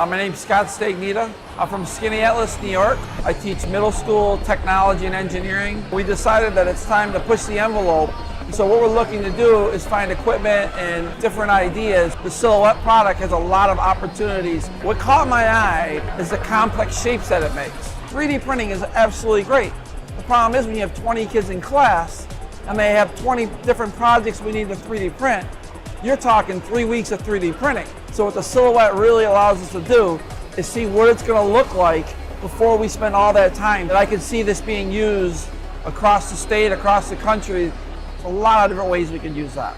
My name's Scott Stagnita. I'm from Skinny Atlas, New York. I teach middle school technology and engineering. We decided that it's time to push the envelope. So what we're looking to do is find equipment and different ideas. The Silhouette product has a lot of opportunities. What caught my eye is the complex shapes that it makes. 3D printing is absolutely great. The problem is when you have 20 kids in class and they have 20 different projects we need to 3D print, you're talking 3 weeks of 3D printing. So what the Silhouette really allows us to do is see what it's going to look like before we spend all that time. That I can see this being used across the state, across the country. A lot of different ways we can use that.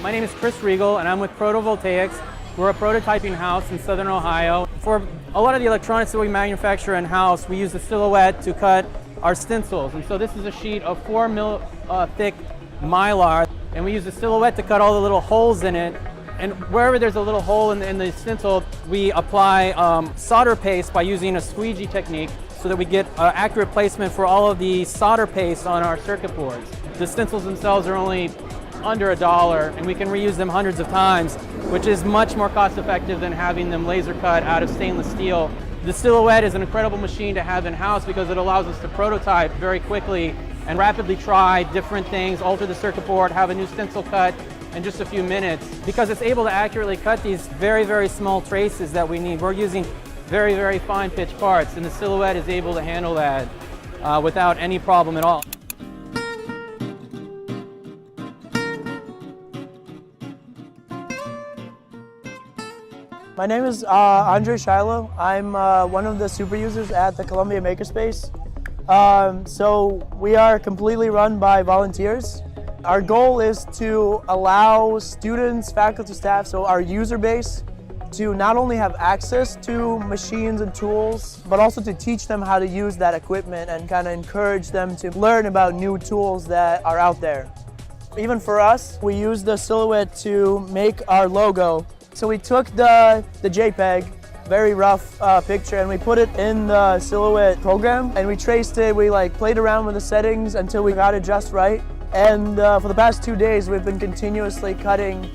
My name is Chris Regal and I'm with Protovoltaics. We're a prototyping house in Southern Ohio. For a lot of the electronics that we manufacture in-house, we use the Silhouette to cut our stencils. And so this is a sheet of 4 mil thick Mylar, and we use the Silhouette to cut all the little holes in it. And wherever there's a little hole in the stencil, we apply solder paste by using a squeegee technique so that we get accurate placement for all of the solder paste on our circuit boards. The stencils themselves are only under $1, and we can reuse them hundreds of times, which is much more cost effective than having them laser cut out of stainless steel. The Silhouette is an incredible machine to have in-house because it allows us to prototype very quickly and rapidly try different things, alter the circuit board, have a new stencil cut in just a few minutes. Because it's able to accurately cut these very, very small traces that we need. We're using very, very fine pitch parts, and the Silhouette is able to handle that without any problem at all. My name is Andre Shiloh. I'm one of the super users at the Columbia Makerspace. So we are completely run by volunteers. Our goal is to allow students, faculty, staff, so our user base, to not only have access to machines and tools, but also to teach them how to use that equipment and kind of encourage them to learn about new tools that are out there. Even for us, we use the Silhouette to make our logo. So we took the JPEG, very rough picture, and we put it in the Silhouette program, and we traced it. We played around with the settings until we got it just right. And for the past 2 days, we've been continuously cutting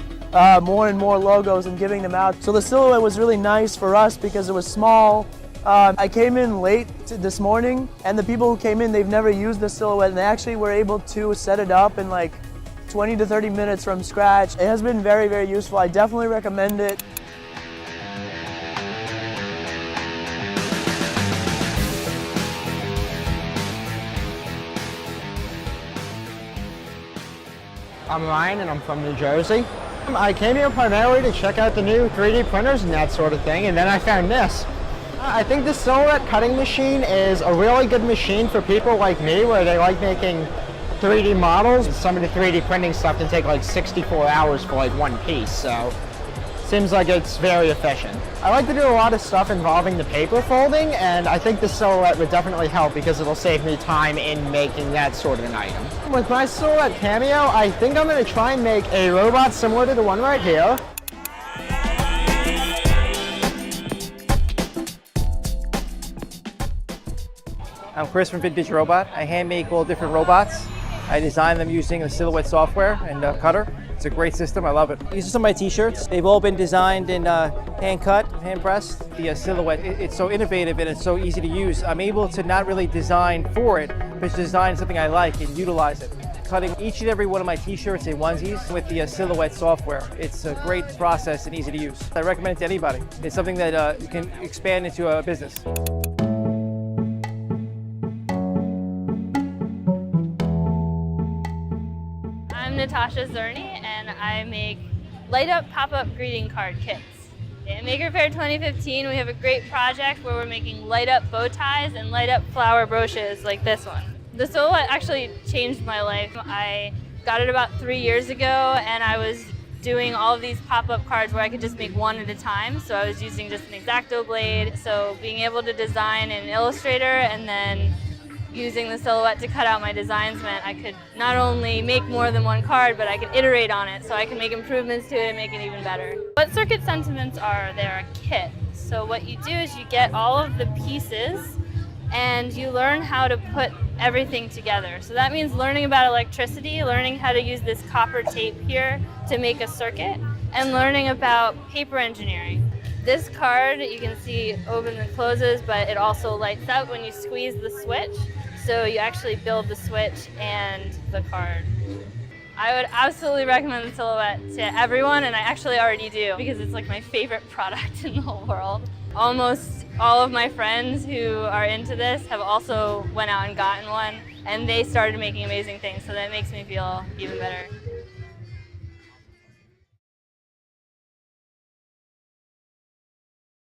more and more logos and giving them out. So the Silhouette was really nice for us because it was small. I came in late this morning, and the people who came in, they've never used the Silhouette, and they actually were able to set it up in 20 to 30 minutes from scratch. It has been very, very useful. I definitely recommend it. I'm Ryan and I'm from New Jersey. I came here primarily to check out the new 3D printers and that sort of thing, and then I found this. I think this Silhouette cutting machine is a really good machine for people like me where they like making 3D models. Some of the 3D printing stuff can take 64 hours for one piece, so seems like it's very efficient. I like to do a lot of stuff involving the paper folding, and I think the Silhouette would definitely help because it'll save me time in making that sort of an item. With my Silhouette Cameo, I think I'm going to try and make a robot similar to the one right here. I'm Chris from Vintage Robot. I hand make all different robots. I design them using the Silhouette software and Cutter. It's a great system, I love it. These are some of my t-shirts. They've all been designed in hand cut, hand pressed. The Silhouette, it's so innovative and it's so easy to use. I'm able to not really design for it, but to design something I like and utilize it. Cutting each and every one of my t-shirts and onesies with the Silhouette software. It's a great process and easy to use. I recommend it to anybody. It's something that you can expand into a business. I'm Natasha Zerny, and I make light-up pop-up greeting card kits. At MakerFaire 2015, we have a great project where we're making light-up bow ties and light-up flower brooches like this one. The Silhouette actually changed my life. I got it about 3 years ago, and I was doing all of these pop-up cards where I could just make one at a time. So I was using just an X-Acto blade. So being able to design in Illustrator and then using the Silhouette to cut out my designs meant I could not only make more than one card, but I could iterate on it so I can make improvements to it and make it even better. What circuit sentiments are, they're a kit. So what you do is you get all of the pieces and you learn how to put everything together. So that means learning about electricity, learning how to use this copper tape here to make a circuit, and learning about paper engineering. This card, you can see opens and closes, but it also lights up when you squeeze the switch. So you actually build the switch and the card. I would absolutely recommend the Silhouette to everyone, and I actually already do because it's like my favorite product in the whole world. Almost all of my friends who are into this have also went out and gotten one, and they started making amazing things, so that makes me feel even better.